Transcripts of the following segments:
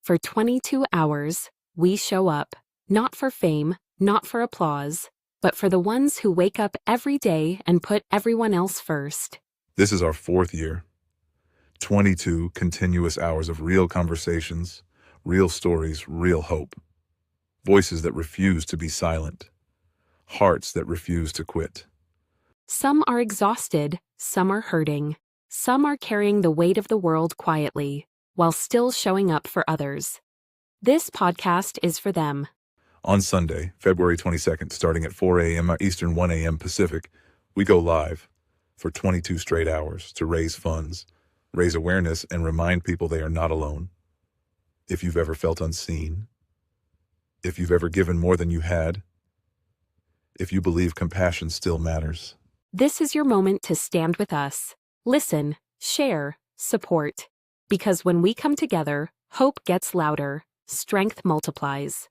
For 22 hours, we show up, not for fame, not for applause, but for the ones who wake up every day and put everyone else first. This is our fourth year. 22 continuous hours of real conversations, real stories, real hope. Voices that refuse to be silent. Hearts that refuse to quit. Some are exhausted, some are hurting, some are carrying the weight of the world quietly, while still showing up for others. This podcast is for them. On Sunday, February 22nd, starting at 4 a.m. Eastern, 1 a.m. Pacific, we go live for 22 straight hours to raise funds, raise awareness, and remind people they are not alone. If you've ever felt unseen, if you've ever given more than you had, if you believe compassion still matters. This is your moment to stand with us. Listen, share, support. Because when we come together, hope gets louder, strength multiplies.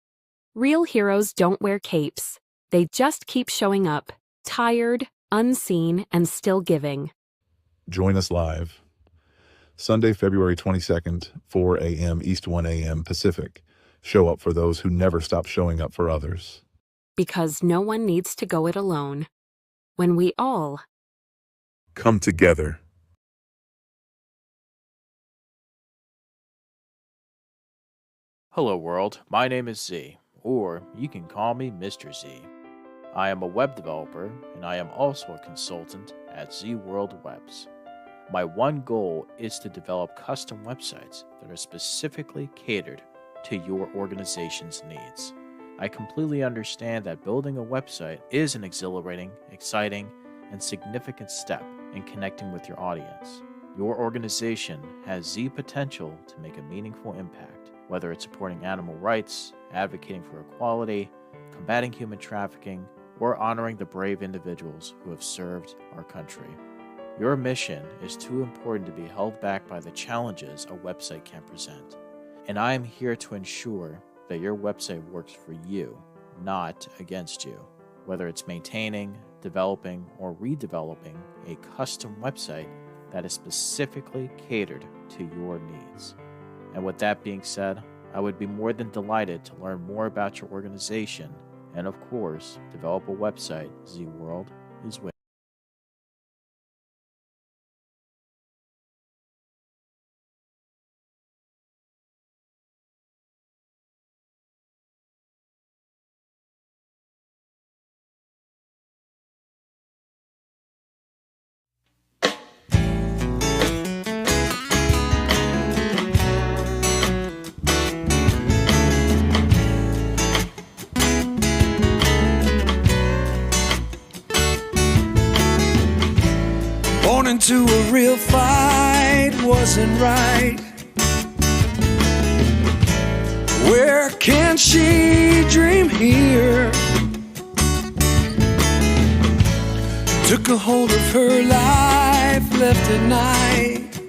Real heroes don't wear capes. They just keep showing up, tired, unseen, and still giving. Join us live. Sunday, February 22nd, 4 a.m. East, 1 a.m. Pacific. Show up for those who never stop showing up for others. Because no one needs to go it alone. When we all come together. Hello world, my name is Z, or you can call me Mr. Z. I am a web developer, and I am also a consultant at Z World Webs. My one goal is to develop custom websites that are specifically catered to your organization's needs. I completely understand that building a website is an exhilarating, exciting, and significant step in connecting with your audience. Your organization has Z potential to make a meaningful impact, whether it's supporting animal rights, advocating for equality, combating human trafficking, or honoring the brave individuals who have served our country. Your mission is too important to be held back by the challenges a website can present, and I am here to ensure that your website works for you, not against you. Whether it's maintaining, developing, or redeveloping a custom website that is specifically catered to your needs. And with that being said, I would be more than delighted to learn more about your organization and, of course, develop a website Z World is with. Born into a real fight wasn't right. Where can she dream here? Took a hold of her life, left at night,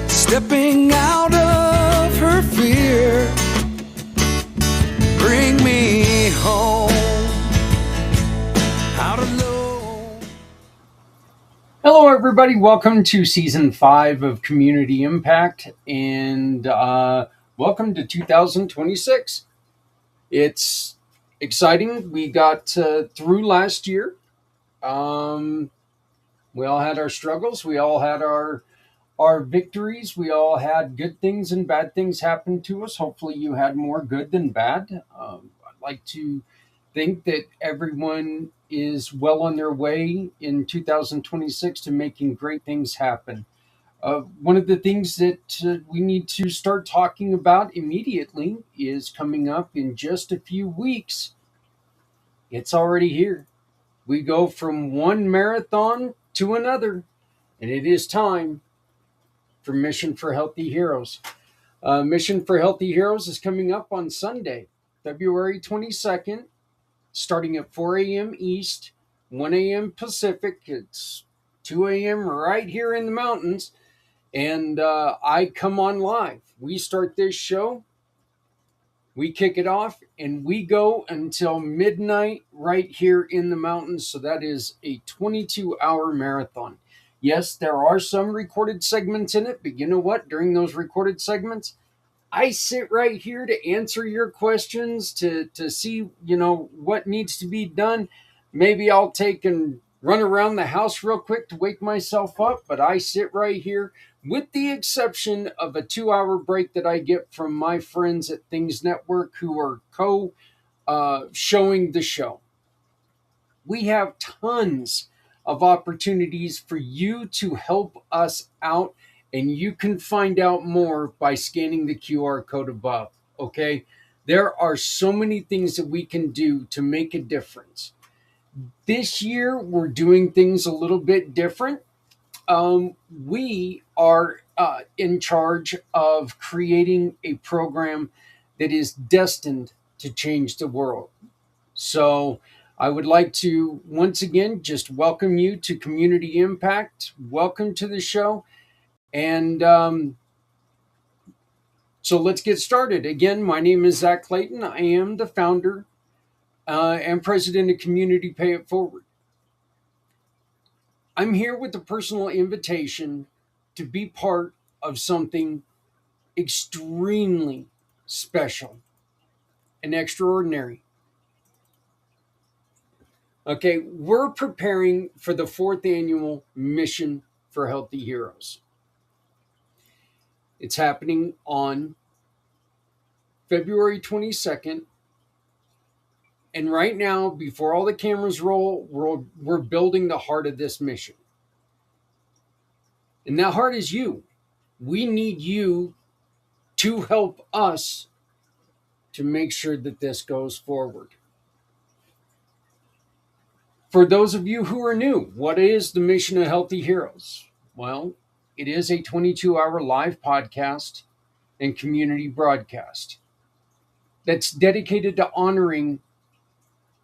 stepping out of her fear. Bring me home, out of love. Hello, everybody. Welcome to Season 5 of Community Impact, and welcome to 2026. It's exciting. We got through last year. We all had our struggles. We all had our victories. We all had good things and bad things happen to us. Hopefully you had more good than bad. I'd like to think that everyone is well on their way in 2026 to making great things happen. One of the things that we need to start talking about immediately is coming up in just a few weeks. It's already here. We go from one marathon to another, and it is time for Mission for Healthy Heroes. Mission for Healthy Heroes is coming up on Sunday, February 22nd, starting at 4 a.m. East, 1 a.m. Pacific. It's 2 a.m. right here in the mountains, and I come on live. We start this show, we kick it off, and we go until midnight right here in the mountains. So that is a 22-hour marathon. Yes, there are some recorded segments in it, but you know what? During those recorded segments, I sit right here to answer your questions, to see, what needs to be done. Maybe I'll take and run around the house real quick to wake myself up, but I sit right here with the exception of a 2 hour break that I get from my friends at Things Network who are co showing the show. We have tons of opportunities for you to help us out, and you can find out more by scanning the QR code above. Okay, there are so many things that we can do to make a difference. This year we're doing things a little bit different. We are in charge of creating a program that is destined to change the world. So I would like to once again just welcome you to Community Impact. Welcome to the show. And so let's get started. Again, my name is Zach Clayton. I am the founder and president of Community Pay It Forward. I'm here with a personal invitation to be part of something extremely special and extraordinary. Okay, we're preparing for the 4th annual Mission for Healthy Heroes. It's happening on February 22nd. And right now, before all the cameras roll, we're building the heart of this mission. And that heart is you. We need you to help us to make sure that this goes forward. For those of you who are new, what is the Mission of Healthy Heroes? Well, it is a 22-hour live podcast and community broadcast that's dedicated to honoring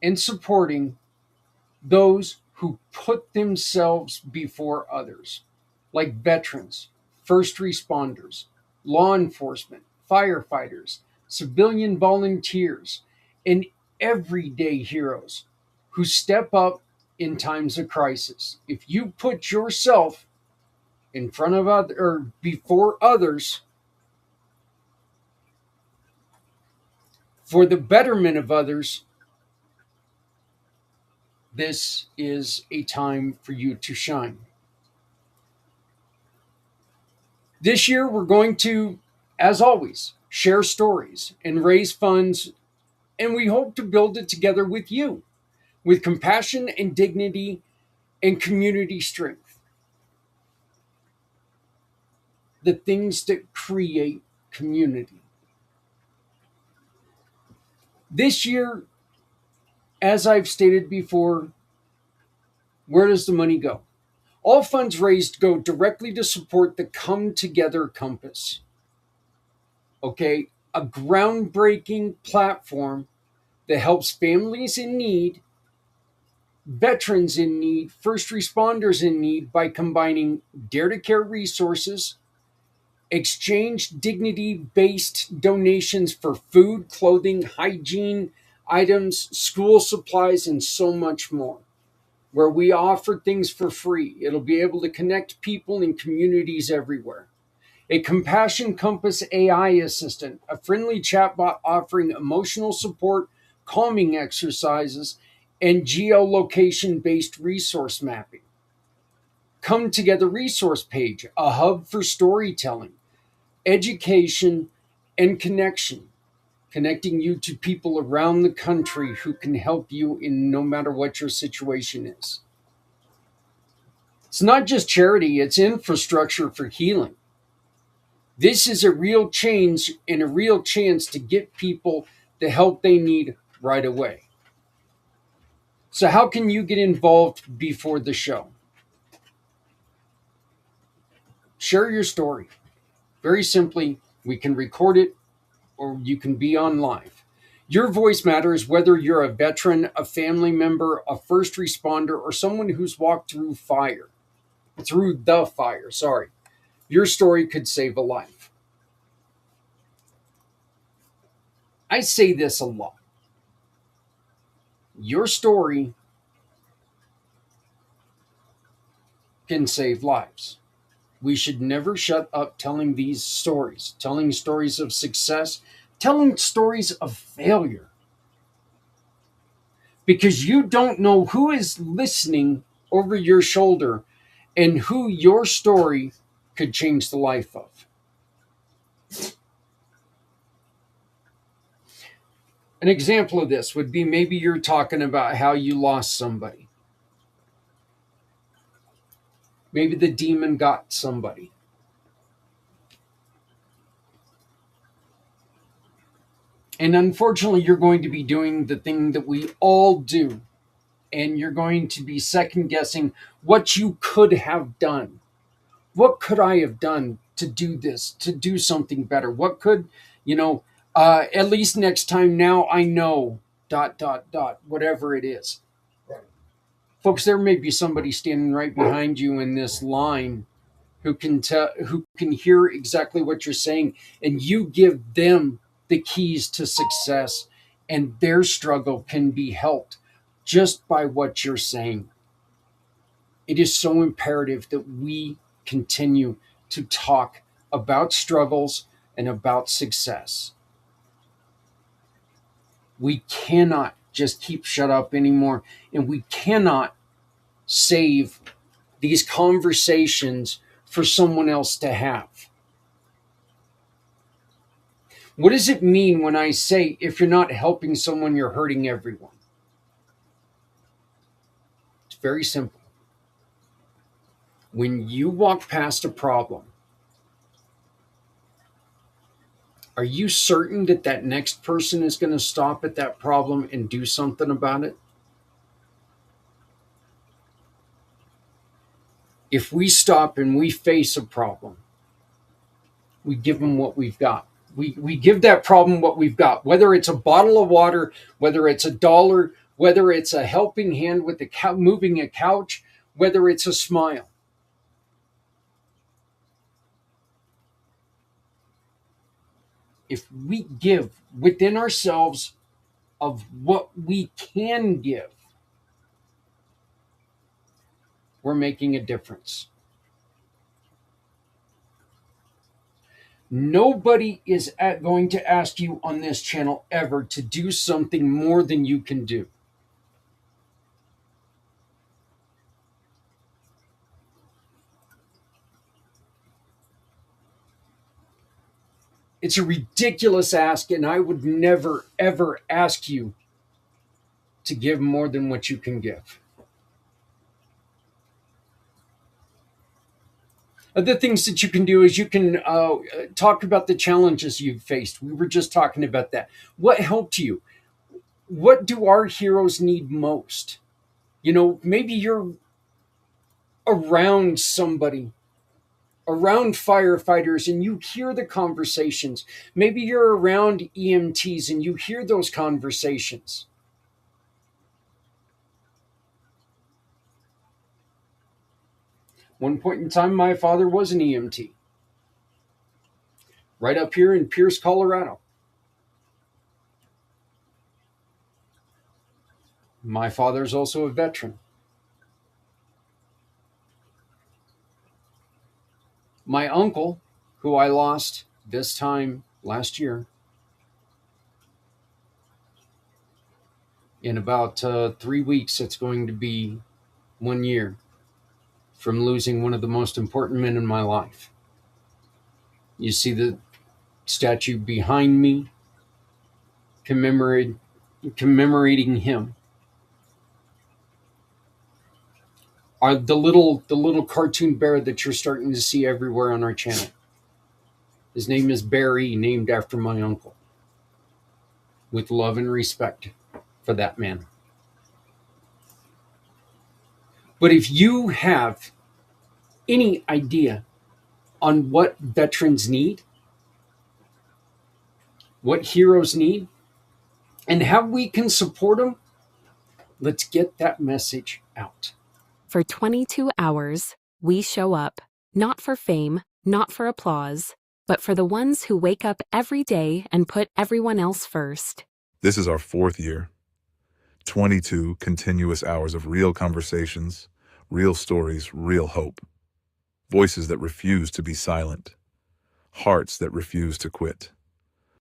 and supporting those who put themselves before others, like veterans, first responders, law enforcement, firefighters, civilian volunteers, and everyday heroes who step up in times of crisis. If you put yourself in front of others or before others for the betterment of others, this is a time for you to shine. This year, we're going to, as always, share stories and raise funds, and we hope to build it together with you, with compassion and dignity and community strength. The things that create community. This year, as I've stated before, where does the money go? All funds raised go directly to support the Come Together Compass. Okay, a groundbreaking platform that helps families in need, veterans in need, first responders in need by combining Dare to Care resources, exchange dignity based donations for food, clothing, hygiene items, school supplies, and so much more. Where we offer things for free, it'll be able to connect people in communities everywhere. A Compassion Compass AI assistant, a friendly chatbot offering emotional support, calming exercises, and geolocation based resource mapping. Come Together resource page, a hub for storytelling, education, and connection, connecting you to people around the country who can help you in no matter what your situation is. It's not just charity, it's infrastructure for healing. This is a real change and a real chance to get people the help they need right away. So, how can you get involved before the show? Share your story. Very simply, we can record it or you can be on live. Your voice matters whether you're a veteran, a family member, a first responder, or someone who's walked through the fire. Your story could save a life. I say this a lot. Your story can save lives. We should never shut up telling these stories, telling stories of success, telling stories of failure. Because you don't know who is listening over your shoulder and who your story could change the life of. An example of this would be maybe you're talking about how you lost somebody. Maybe the demon got somebody. And unfortunately, you're going to be doing the thing that we all do. And you're going to be second guessing what you could have done. What could I have done to do this, to do something better? What could, at least next time now I know, dot, dot, dot, whatever it is. Folks, there may be somebody standing right behind you in this line who can hear exactly what you're saying, and you give them the keys to success, and their struggle can be helped just by what you're saying. It is so imperative that we continue to talk about struggles and about success. We cannot just keep shut up anymore, and we cannot save these conversations for someone else to have. What does it mean when I say if you're not helping someone, you're hurting everyone? It's very simple. When you walk past a problem, are you certain that that next person is going to stop at that problem and do something about it? If we stop and we face a problem, we give them what we've got. We give that problem what we've got, whether it's a bottle of water, whether it's $1, whether it's a helping hand with moving a couch, whether it's a smile. If we give within ourselves of what we can give, we're making a difference. Nobody is going to ask you on this channel ever to do something more than you can do. It's a ridiculous ask, and I would never, ever ask you to give more than what you can give. Other things that you can do is you can talk about the challenges you've faced. We were just talking about that. What helped you? What do our heroes need most? Maybe you're around somebody, around firefighters, and you hear the conversations. Maybe you're around EMTs and you hear those conversations. One point in time, my father was an EMT. Right up here in Pierce, Colorado. My father's also a veteran. My uncle, who I lost this time last year, in about 3 weeks, it's going to be 1 year from losing one of the most important men in my life. You see the statue behind me commemorating him. Are the little cartoon bear that you're starting to see everywhere on our channel. His name is Barry, named after my uncle. With love and respect for that man. But if you have any idea on what veterans need, what heroes need, and how we can support them, let's get that message out. For 22 hours, we show up, not for fame, not for applause, but for the ones who wake up every day and put everyone else first. This is our 4th year. 22 continuous hours of real conversations, Real stories, real hope. Voices that refuse to be silent. Hearts that refuse to quit.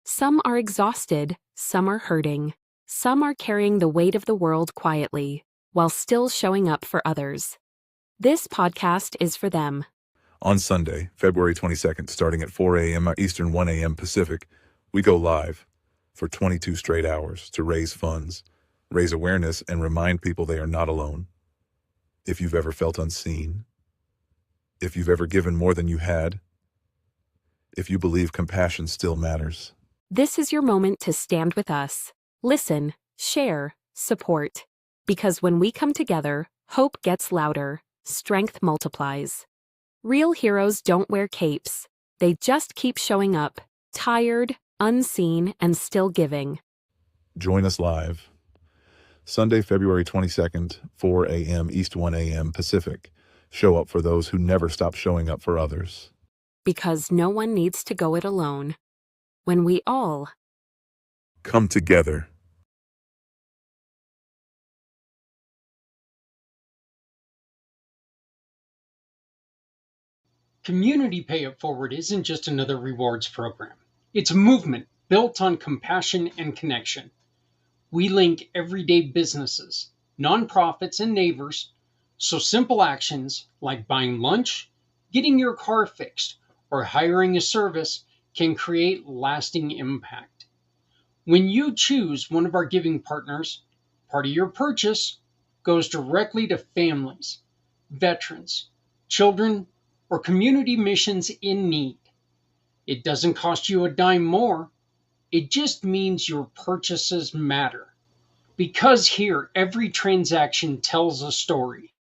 Some are exhausted, some are hurting, some are carrying the weight of the world quietly, while still showing up for others. This podcast is for them. On Sunday, February 22nd, starting at 4 a.m. Eastern, 1 a.m. Pacific, we go live for 22 straight hours to raise funds, raise awareness, and remind people they are not alone. If you've ever felt unseen, if you've ever given more than you had, if you believe compassion still matters. This is your moment to stand with us. Listen, share, support. Because when we come together, hope gets louder, strength multiplies. Real heroes don't wear capes. They just keep showing up, tired, unseen, and still giving. Join us live. Sunday, February 22nd, 4 a.m. East, 1 a.m. Pacific. Show up for those who never stop showing up for others. Because no one needs to go it alone. When we all Come together. Community Pay It Forward isn't just another rewards program. It's a movement built on compassion and connection. We link everyday businesses, nonprofits, and neighbors so simple actions like buying lunch, getting your car fixed, or hiring a service can create lasting impact. When you choose one of our giving partners, part of your purchase goes directly to families, veterans, children, or community missions in need. It doesn't cost you a dime more. It just means your purchases matter. Because here, every transaction tells a story.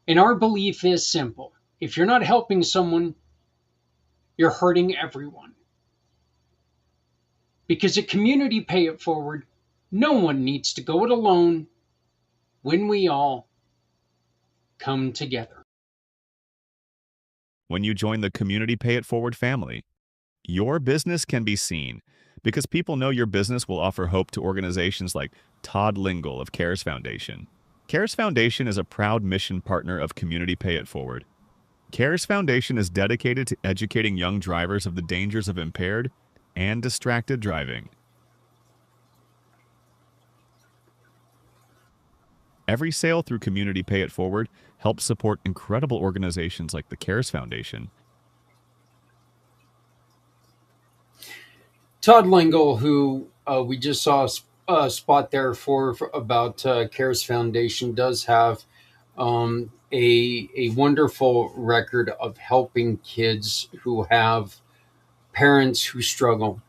And our belief is simple. If you're not helping someone, you're hurting everyone. Because at Community Pay It Forward, no one needs to go it alone when we all come together. When you join the Community Pay It Forward family, your business can be seen because people know your business will offer hope to organizations like Todd Lingle of CARES Foundation. CARES Foundation is a proud mission partner of Community Pay It Forward. CARES Foundation is dedicated to educating young drivers of the dangers of impaired and distracted driving. Every sale through Community Pay It Forward helps support incredible organizations like the CARES Foundation. Todd Lingle, who we just saw a spot there for about CARES Foundation, does have a wonderful record of helping kids who have parents who struggle,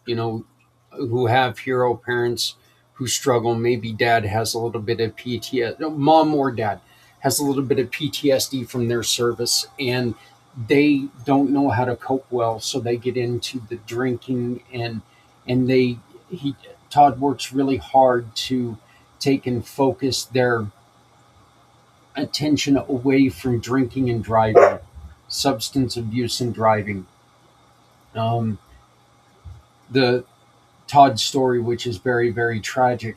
who have hero parents who struggle. Maybe dad has a little bit of PTSD, mom or dad has a little bit of PTSD from their service, and they don't know how to cope well, so they get into the drinking, and Todd works really hard to take and focus their attention away from drinking and driving, substance abuse and driving. The Todd story, which is very, very tragic,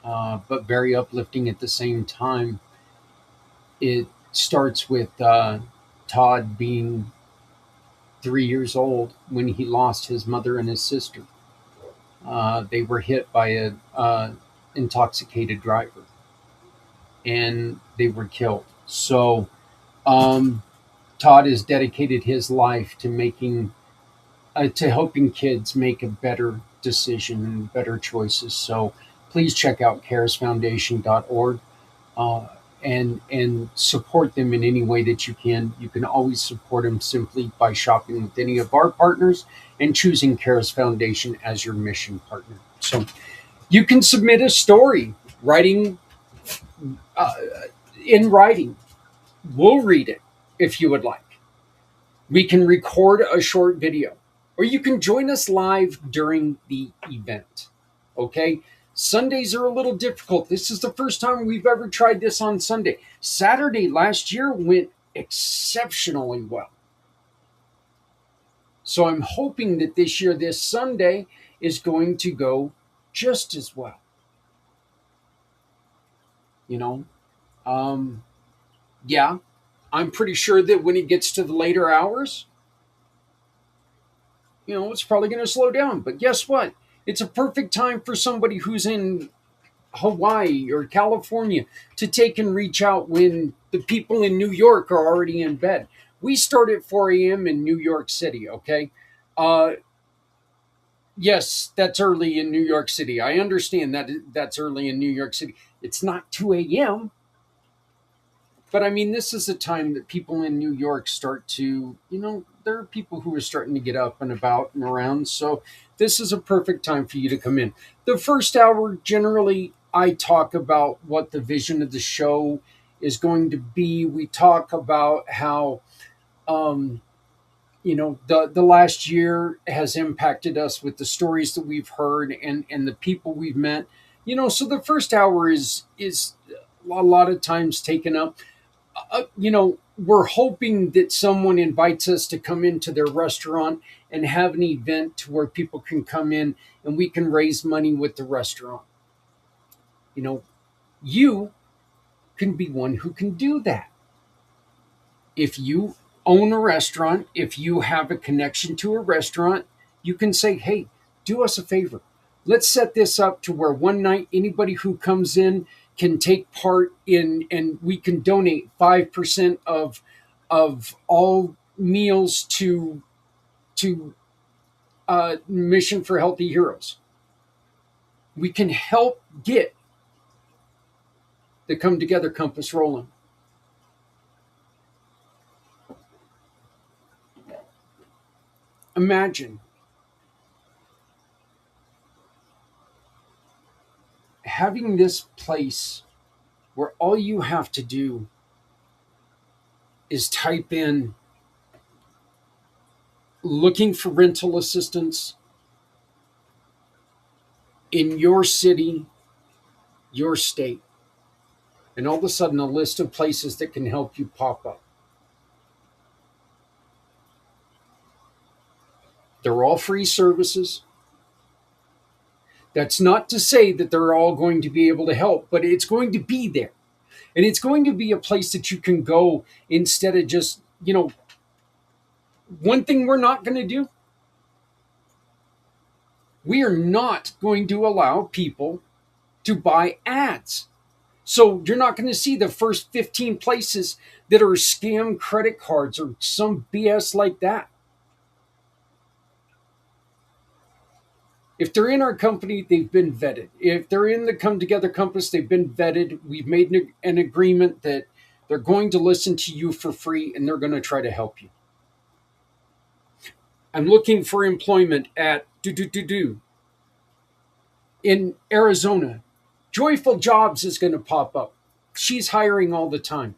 but very uplifting at the same time. It starts with Todd being 3 years old when he lost his mother and his sister. They were hit by a intoxicated driver, and they were killed. So Todd has dedicated his life to helping kids make a better decision and better choices. So please check out caresfoundation.org and support them in any way that you can. You can always support them simply by shopping with any of our partners and choosing CARES Foundation as your mission partner. So you can submit a story in writing. We'll read it if you would like. We can record a short video, or you can join us live during the event. Okay? Sundays are a little difficult. This is the first time we've ever tried this on Sunday. Saturday last year went exceptionally well. So I'm hoping that this year, this Sunday, is going to go just as well. Um, yeah, I'm pretty sure that when it gets to the later hours, it's probably going to slow down. But guess what? It's a perfect time for somebody who's in Hawaii or California to take and reach out when the people in New York are already in bed. We start at 4 a.m. in New York City, okay? Uh, yes, that's early in New York City. I understand that that's early in New York City. It's not 2 a.m., but I mean, this is a time that people in New York start to, there are people who are starting to get up and about and around. So this is a perfect time for you to come in. The first hour, generally, I talk about what the vision of the show is going to be. We talk about how, um, the last year has impacted us with the stories that we've heard and the people we've met. So the first hour is a lot of times taken up. We're hoping that someone invites us to come into their restaurant and have an event to where people can come in and we can raise money with the restaurant. You can be one who can do that. If you own a restaurant, if you have a connection to a restaurant, you can say, hey, do us a favor. Let's set this up to where one night anybody who comes in can take part in, and we can donate 5% of all meals to Mission for Healthy Heroes. We can help get the Come Together Compass rolling. Imagine having this place where all you have to do is type in looking for rental assistance in your city, your state, and all of a sudden a list of places that can help you pop up. They're all free services. That's not to say that they're all going to be able to help, but it's going to be there. And it's going to be a place that you can go instead of just, one thing we're not going to do, we are not going to allow people to buy ads. So you're not going to see the first 15 places that are scam credit cards or some BS like that. If they're in our company, they've been vetted. If they're in the Come Together Compass, they've been vetted. We've made an agreement that they're going to listen to you for free and they're going to try to help you. I'm looking for employment at in Arizona. Joyful Jobs is going to pop up. She's hiring all the time.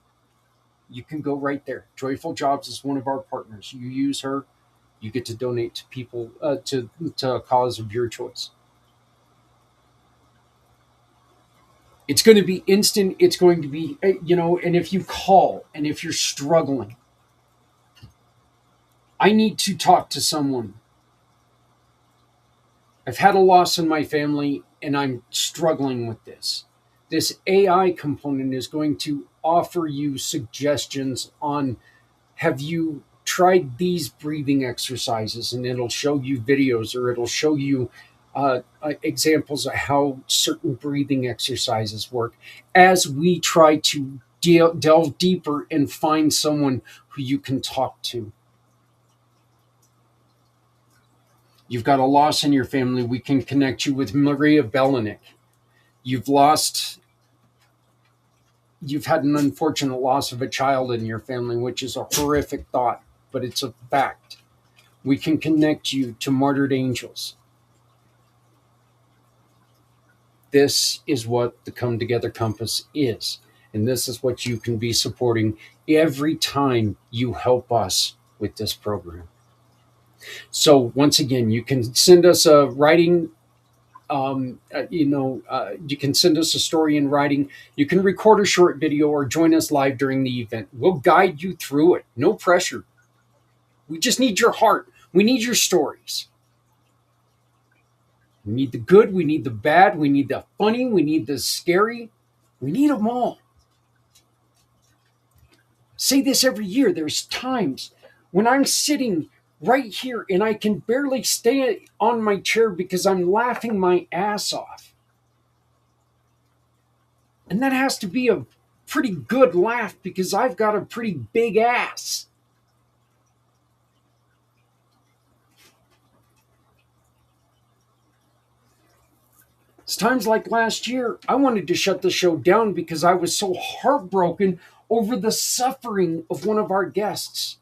You can go right there. Joyful Jobs is one of our partners. You use her, you get to donate to people to a cause of your choice. It's going to be instant. It's going to be, and if you call and if you're struggling, I need to talk to someone. I've had a loss in my family and I'm struggling with this. This AI component is going to offer you suggestions on, have you tried these breathing exercises? And it'll show you videos or it'll show you examples of how certain breathing exercises work as we try to delve deeper and find someone who you can talk to. You've got a loss in your family, we can connect you with Maria Belenik. You've had an unfortunate loss of a child in your family, which is a horrific thought, but it's a fact. We can connect you to Martyred Angels. This is what the Come Together Compass is. And this is what you can be supporting every time you help us with this program. So once again, you can send us a writing. You can send us a story in writing. You can record a short video or join us live during the event. We'll guide you through it. No pressure. We just need your heart. We need your stories. We need the good. We need the bad. We need the funny. We need the scary. We need them all. say this every year. There's times when I'm sitting right here and I can barely stay on my chair because I'm laughing my ass off. And that has to be a pretty good laugh because I've got a pretty big ass. It's times like last year, I wanted to shut the show down because I was so heartbroken over the suffering of one of our guests.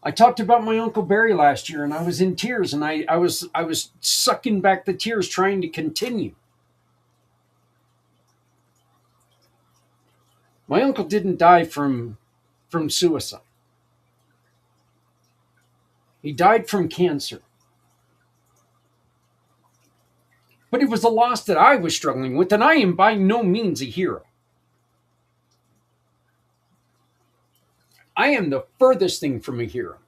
I talked about my Uncle Barry last year and I was in tears and I was sucking back the tears trying to continue. My uncle didn't die from suicide. He died from cancer. But it was a loss that I was struggling with, and I am by no means a hero. I am the furthest thing from a hero.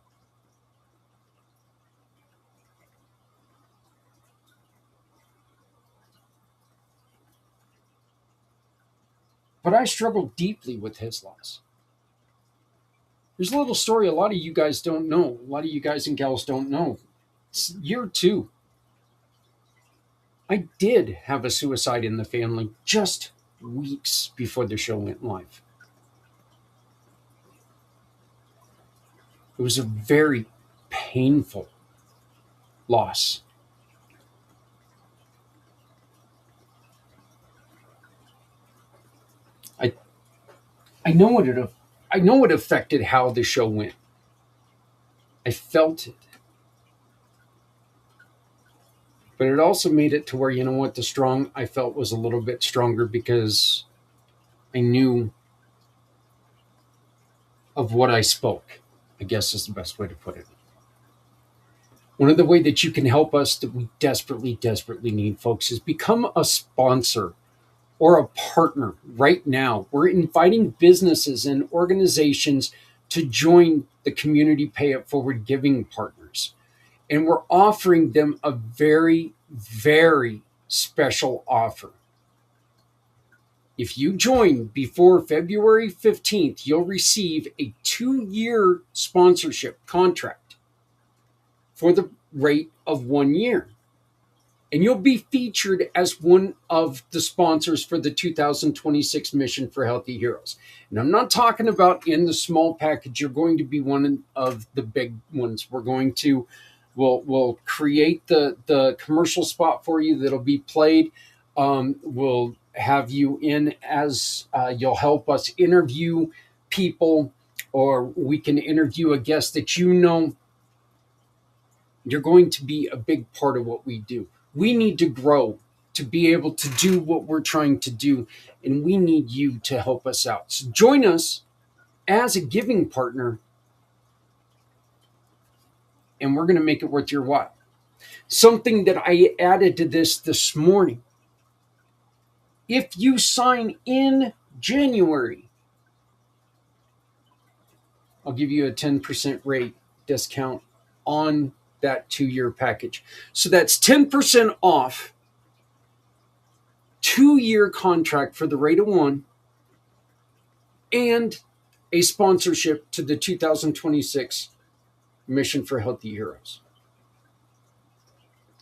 But I struggled deeply with his loss. There's a little story a lot of you guys don't know. A lot of you guys and gals don't know. It's year 2. I did have a suicide in the family just weeks before the show went live. It was a very painful loss. I know it affected how the show went. I felt it. But it also made it to where, you know what, the strong I felt was a little bit stronger because I knew of what I spoke, I guess is the best way to put it. One of the ways that you can help us that we desperately, desperately need, folks, is become a sponsor or a partner right now. We're inviting businesses and organizations to join the Community Pay It Forward Giving Partners. And we're offering them a very, very special offer. If you join before February 15th, you'll receive a 2-year sponsorship contract for the rate of 1 year. And you'll be featured as one of the sponsors for the 2026 Mission for Healthy Heroes. And I'm not talking about in the small package. You're going to be one of the big ones. We'll create the commercial spot for you that'll be played. We'll have you in as you'll help us interview people, or we can interview a guest that you know. You're going to be a big part of what we do. We need to grow to be able to do what we're trying to do, and we need you to help us out. So join us as a giving partner, and we're going to make it worth your while. Something that I added to this morning. If you sign in January, I'll give you a 10% rate discount on that 2-year package. So that's 10% off 2-year contract for the rate of 1 and a sponsorship to the 2026 Mission for Healthy Heroes.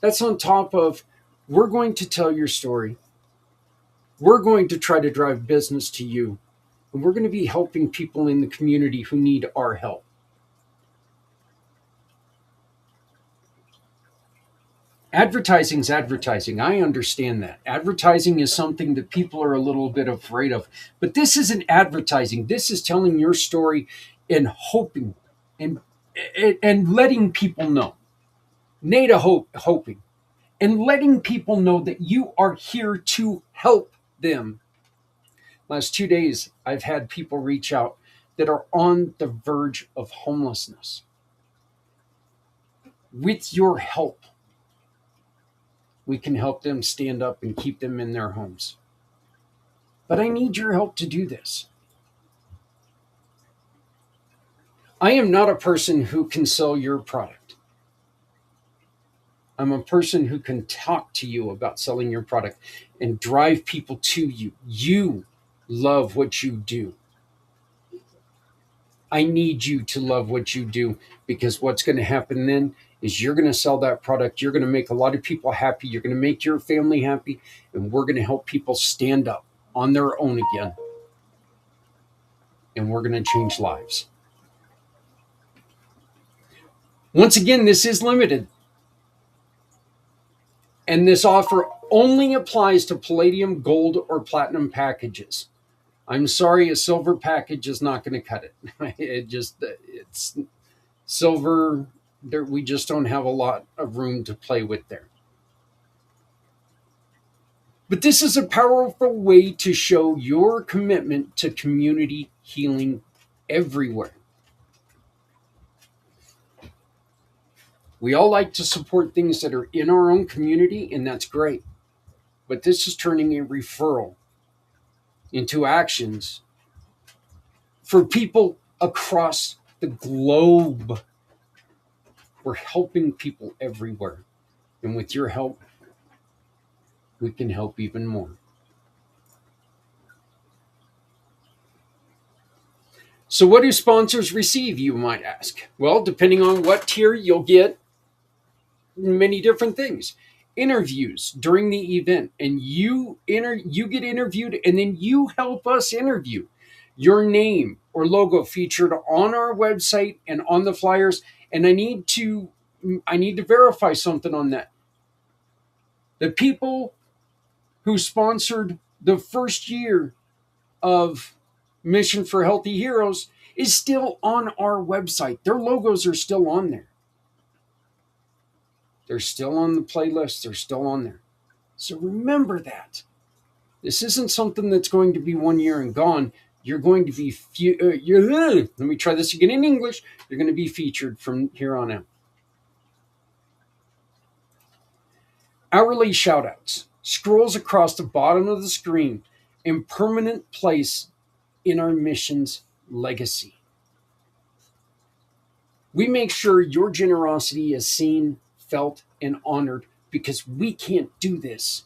That's on top of, we're going to tell your story. We're going to try to drive business to you. And we're going to be helping people in the community who need our help. Advertising's advertising. I understand that. Advertising is something that people are a little bit afraid of. But this isn't advertising. This is telling your story and hoping and letting people know. Hoping. And letting people know that you are here to help them. Last 2 days, I've had people reach out that are on the verge of homelessness. With your help, we can help them stand up and keep them in their homes. But I need your help to do this. I am not a person who can sell your product. I'm a person who can talk to you about selling your product and drive people to you. You love what you do. I need you to love what you do, because what's going to happen then is you're going to sell that product. You're going to make a lot of people happy. You're going to make your family happy. And we're going to help people stand up on their own again. And we're going to change lives. Once again, this is limited. And this offer only applies to palladium, gold, or platinum packages. I'm sorry, a silver package is not going to cut it. It's silver. We just don't have a lot of room to play with there. But this is a powerful way to show your commitment to community healing everywhere. We all like to support things that are in our own community, and that's great. But this is turning a referral into actions for people across the globe. We're helping people everywhere. And with your help, we can help even more. So what do sponsors receive, you might ask? Well, depending on what tier, you'll get many different things. Interviews during the event, and you get interviewed, and then you help us interview. Your name or logo featured on our website and on the flyers. And I need to verify something on that. The people who sponsored the first year of Mission for Healthy Heroes is still on our website. Their logos are still on there. They're still on the playlist. They're still on there. So remember that. This isn't something that's going to be 1 year and gone. You're going to be, let me try this again in English. You're going to be featured from here on out. Hourly shoutouts, scrolls across the bottom of the screen, and permanent place in our mission's legacy. We make sure your generosity is seen, felt, and honored, because we can't do this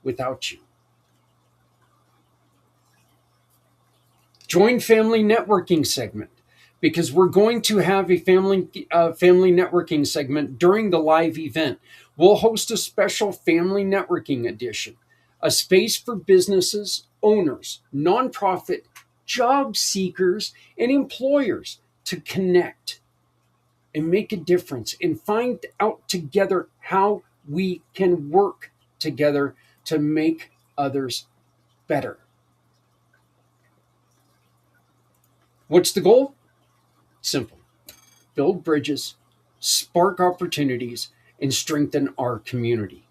without you. Join family networking segment, because we're going to have a family networking segment during the live event. We'll host a special family networking edition, a space for businesses, owners, nonprofit, job seekers, and employers to connect and make a difference and find out together how we can work together to make others better. What's the goal? Simple. Build bridges, spark opportunities, and strengthen our community.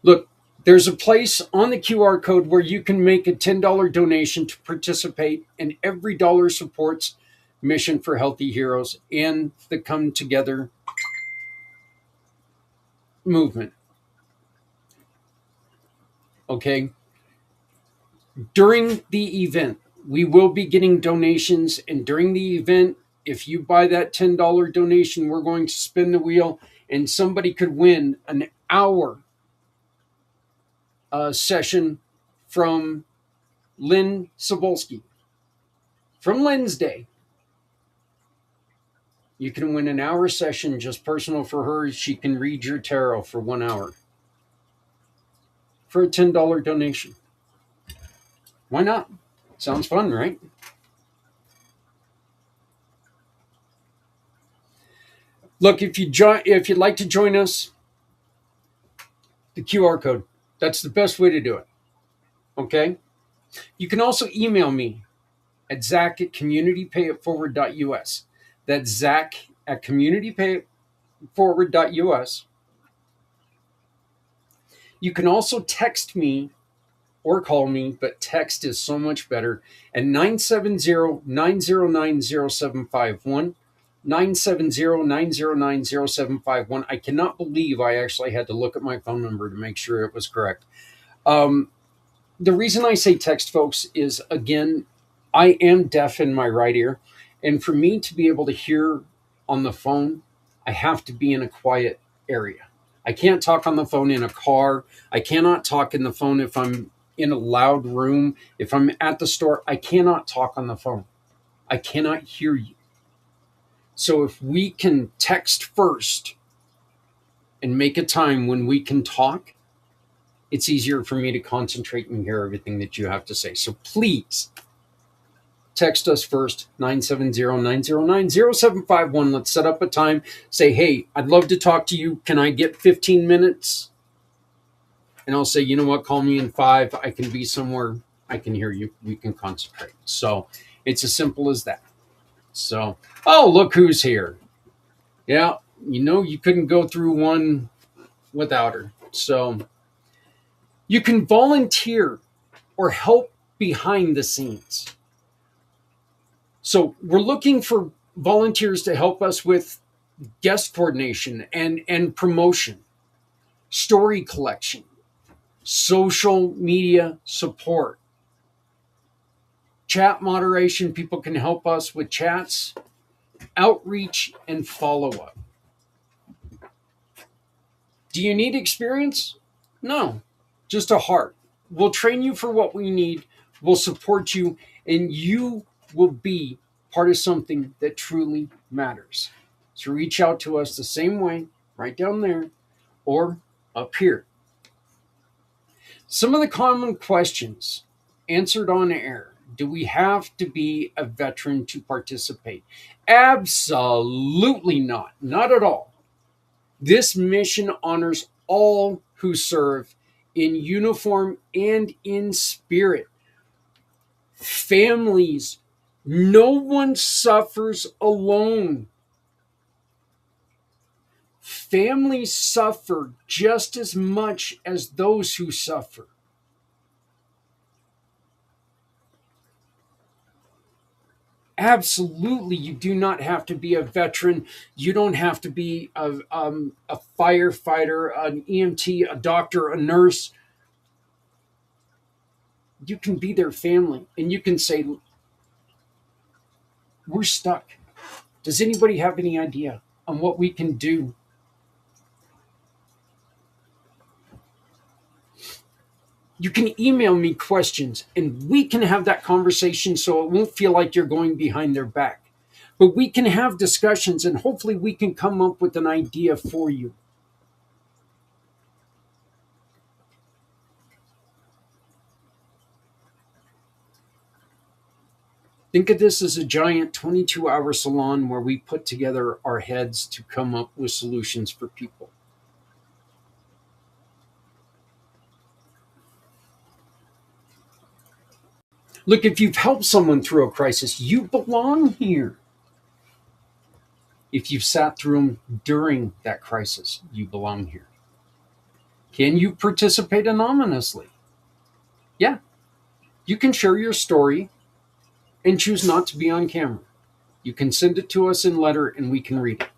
Look, there's a place on the QR code where you can make a $10 donation to participate, and every dollar supports Mission for Healthy Heroes and the Come Together movement. Okay? During the event, we will be getting donations, and during the event, if you buy that $10 donation, we're going to spin the wheel, and somebody could win an hour session from Lynn Sobolski. From Lynn's Day. You can win an hour session just personal for her. She can read your tarot for 1 hour for a $10 donation. Why not? Sounds fun, right? Look, if you'd like to join us, the QR code. That's the best way to do it. Okay? You can also email me at zach@communitypayitforward.us. That's zach@communitypayitforward.us. You can also text me or call me, but text is so much better, at 970-909-0751. 970-909-0751. I cannot believe I actually had to look at my phone number to make sure it was correct. The reason I say text, folks, is, again, I am deaf in my right ear. And for me to be able to hear on the phone I have to be in a quiet area. I can't talk on the phone in a car. I cannot talk in the phone if I'm in a loud room. If I'm at the store, I cannot talk on the phone. I cannot hear you. So if we can text first and make a time when we can talk, it's easier for me to concentrate and hear everything that you have to say. So please text us first, 970-909-0751. Let's set up a time. Say, hey, I'd love to talk to you. Can I get 15 minutes? And I'll say, you know what, call me in 5. I can be somewhere. I can hear you. We can concentrate. So it's as simple as that. So, oh, look who's here. Yeah, you couldn't go through one without her. So you can volunteer or help behind the scenes. So we're looking for volunteers to help us with guest coordination and promotion, story collection, social media support, chat moderation. People can help us with chats, outreach, and follow-up. Do you need experience? No, just a heart. We'll train you for what we need. We'll support you, and you will be part of something that truly matters. So reach out to us the same way, right down there, or up here. Some of the common questions answered on air. Do we have to be a veteran to participate? Absolutely not. Not at all. This mission honors all who serve in uniform and in spirit. Families, no one suffers alone. Families suffer just as much as those who suffer. Absolutely, you do not have to be a veteran. You don't have to be a firefighter, an EMT, a doctor, a nurse. You can be their family, and you can say, we're stuck. Does anybody have any idea on what we can do? You can email me questions, and we can have that conversation so it won't feel like you're going behind their back. But we can have discussions, and hopefully we can come up with an idea for you. Think of this as a giant 22-hour salon where we put together our heads to come up with solutions for people. Look, if you've helped someone through a crisis, you belong here. If you've sat through them during that crisis, you belong here. Can you participate anonymously? Yeah. You can share your story and choose not to be on camera. You can send it to us in letter and we can read it.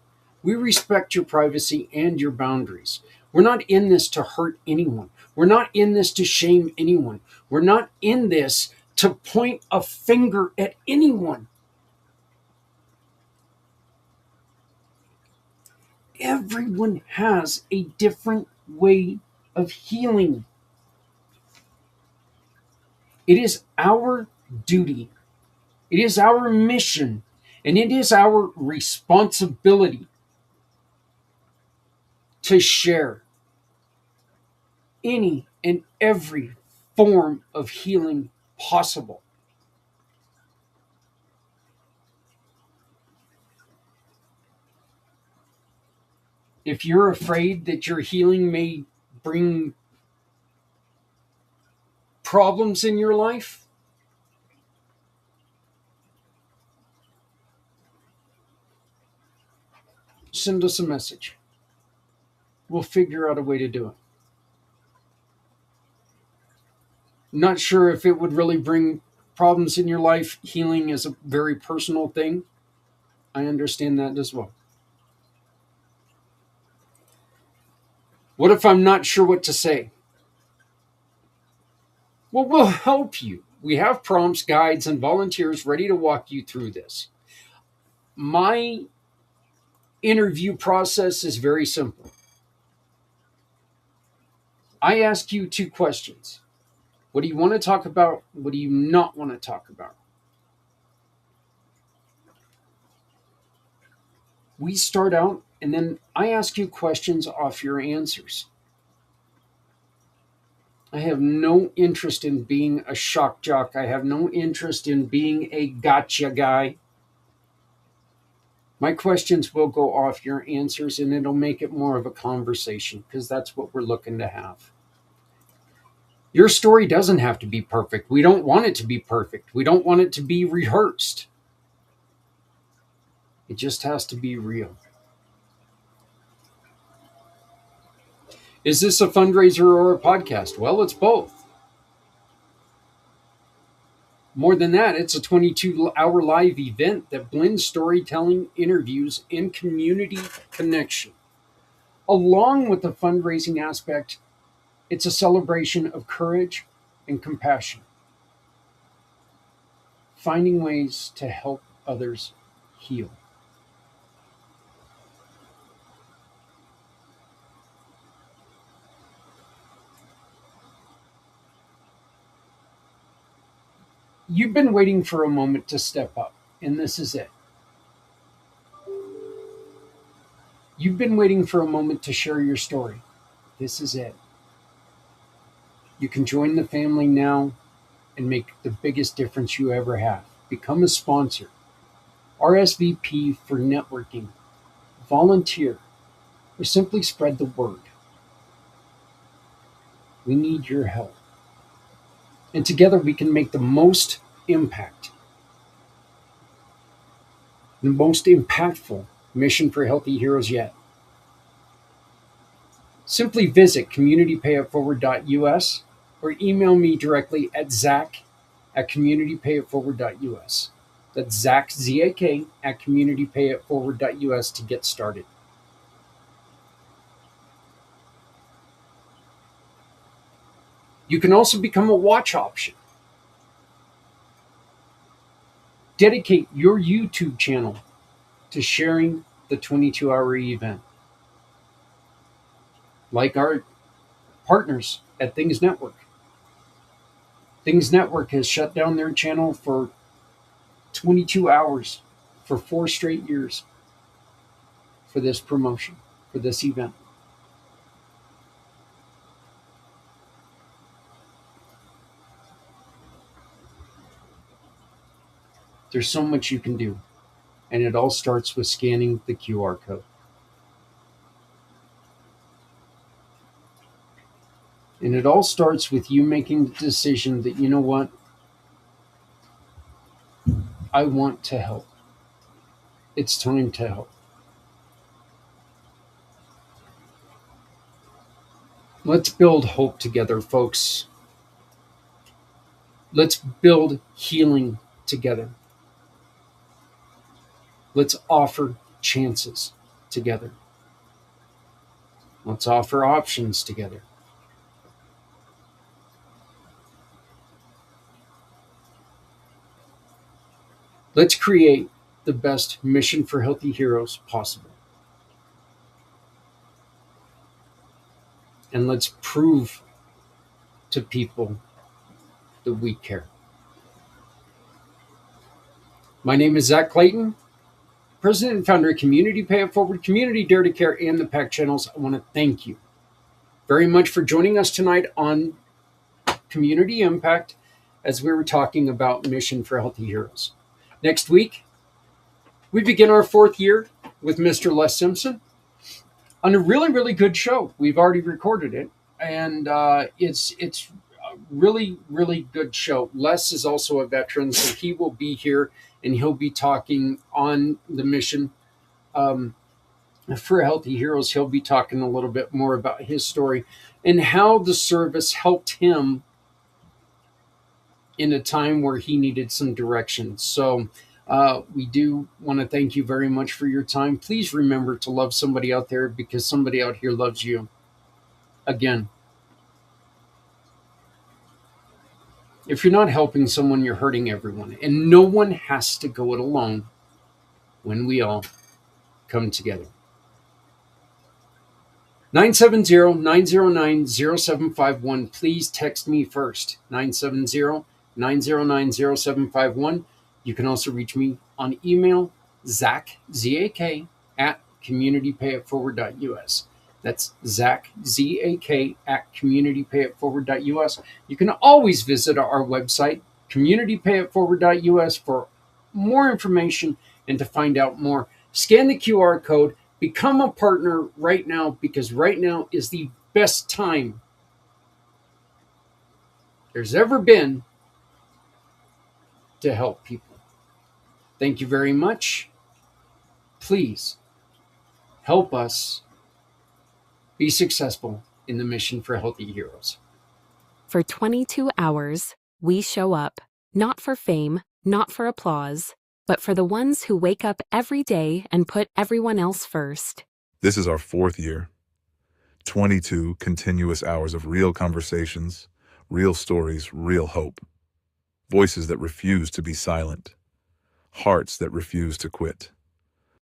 We respect your privacy and your boundaries. We're not in this to hurt anyone. We're not in this to shame anyone. We're not in this to point a finger at anyone. Everyone has a different way of healing. It is our duty, it is our mission, and it is our responsibility to share any and every form of healing possible. If you're afraid that your healing may bring problems in your life, send us a message. We'll figure out a way to do it. Not sure if it would really bring problems in your life. Healing is a very personal thing. I understand that as well. What if I'm not sure what to say? Well, we'll help you. We have prompts, guides, and volunteers ready to walk you through this. My interview process is very simple. I ask you 2 questions. What do you want to talk about? What do you not want to talk about? We start out, and then I ask you questions off your answers. I have no interest in being a shock jock. I have no interest in being a gotcha guy. My questions will go off your answers, and it'll make it more of a conversation, because that's what we're looking to have. Your story doesn't have to be perfect. We don't want it to be perfect. We don't want it to be rehearsed. It just has to be real. Is this a fundraiser or a podcast? Well, it's both. More than that, it's a 22-hour live event that blends storytelling, interviews, and community connection. Along with the fundraising aspect, it's a celebration of courage and compassion. Finding ways to help others heal. You've been waiting for a moment to step up, and this is it. You've been waiting for a moment to share your story. This is it. You can join the family now and make the biggest difference you ever have. Become a sponsor, RSVP for networking, volunteer, or simply spread the word. We need your help. And together we can make the most impact, the most impactful mission for Healthy Heroes yet. Simply visit communitypayitforward.us or email me directly at zach@communitypayitforward.us. That's Zach, Z-A-K, at communitypayitforward.us to get started. You can also become a watch option. Dedicate your YouTube channel to sharing the 22-hour event. Like our partners at Things Network. Things Network has shut down their channel for 22 hours for 4 straight years for this promotion, for this event. There's so much you can do, and it all starts with scanning the QR code. And it all starts with you making the decision that, you know what? I want to help. It's time to help. Let's build hope together, folks. Let's build healing together. Let's offer chances together. Let's offer options together. Let's create the best mission for Healthy Heroes possible. And let's prove to people that we care. My name is Zach Clayton, President and founder of Community Pay It Forward, Community Dare to Care, and the PAC channels. I want to thank you very much for joining us tonight on Community Impact as we were talking about Mission for Healthy Heroes. Next week, we begin our 4th year with Mr. Les Simpson on a really, really good show. We've already recorded it, and it's a really, really good show. Les is also a veteran, so he will be here, and he'll be talking on the mission for Healthy Heroes. He'll be talking a little bit more about his story and how the service helped him in a time where he needed some direction. So we do want to thank you very much for your time. Please remember to love somebody out there, because somebody out here loves you. Again, if you're not helping someone, you're hurting everyone. And no one has to go it alone when we all come together. 970-909-0751. Please text me first. 970-909-0751. You can also reach me on email, Zach, Z-A-K, at communitypayitforward.us. That's Zach, Z-A-K, at communitypayitforward.us. You can always visit our website, communitypayitforward.us, for more information and to find out more. Scan the QR code. Become a partner right now, because right now is the best time there's ever been to help people. Thank you very much. Please help us be successful in the mission for Healthy Heroes. For 22 hours, we show up, not for fame, not for applause, but for the ones who wake up every day and put everyone else first. This is our 4th year. 22 continuous hours of real conversations, real stories, real hope. Voices that refuse to be silent. Hearts that refuse to quit.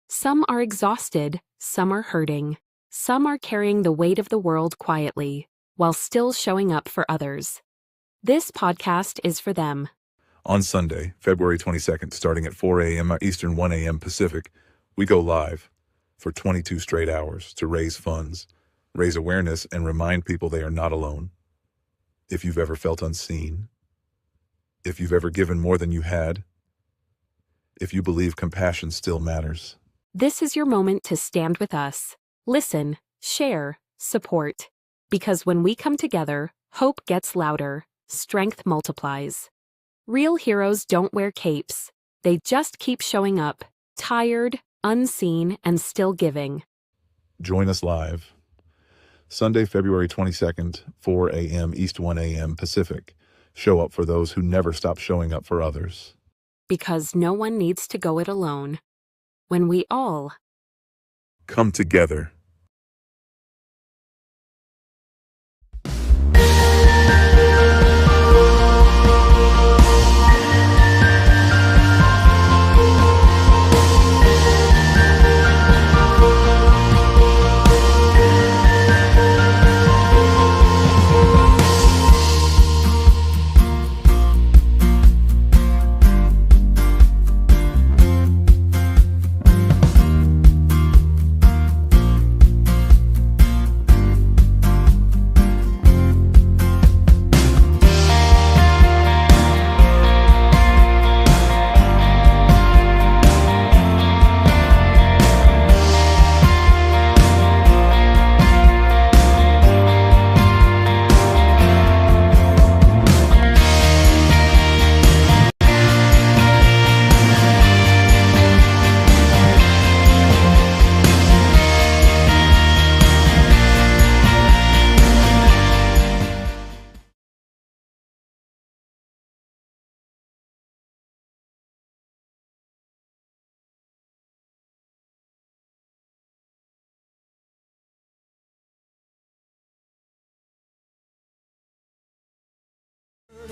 Some are exhausted, some are hurting, some are carrying the weight of the world quietly, while still showing up for others. This podcast is for them. On Sunday, February 22nd, starting at 4 a.m. Eastern, 1 a.m. Pacific, we go live for 22 straight hours to raise funds, raise awareness, and remind people they are not alone. If you've ever felt unseen, if you've ever given more than you had, if you believe compassion still matters. This is your moment to stand with us. Listen, share, support. Because when we come together, hope gets louder, strength multiplies. Real heroes don't wear capes. They just keep showing up, tired, unseen, and still giving. Join us live. Sunday, February 22nd, 4 a.m. East, 1 a.m. Pacific. Show up for those who never stop showing up for others. Because no one needs to go it alone. When we all come together.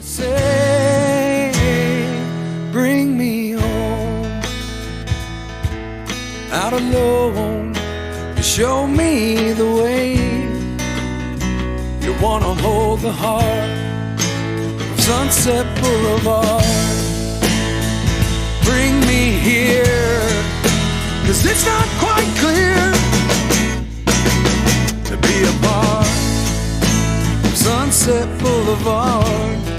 Say, bring me home, out alone, to show me the way. You wanna hold the heart of Sunset Boulevard. Bring me here, 'cause it's not quite clear to be a part of Sunset Boulevard.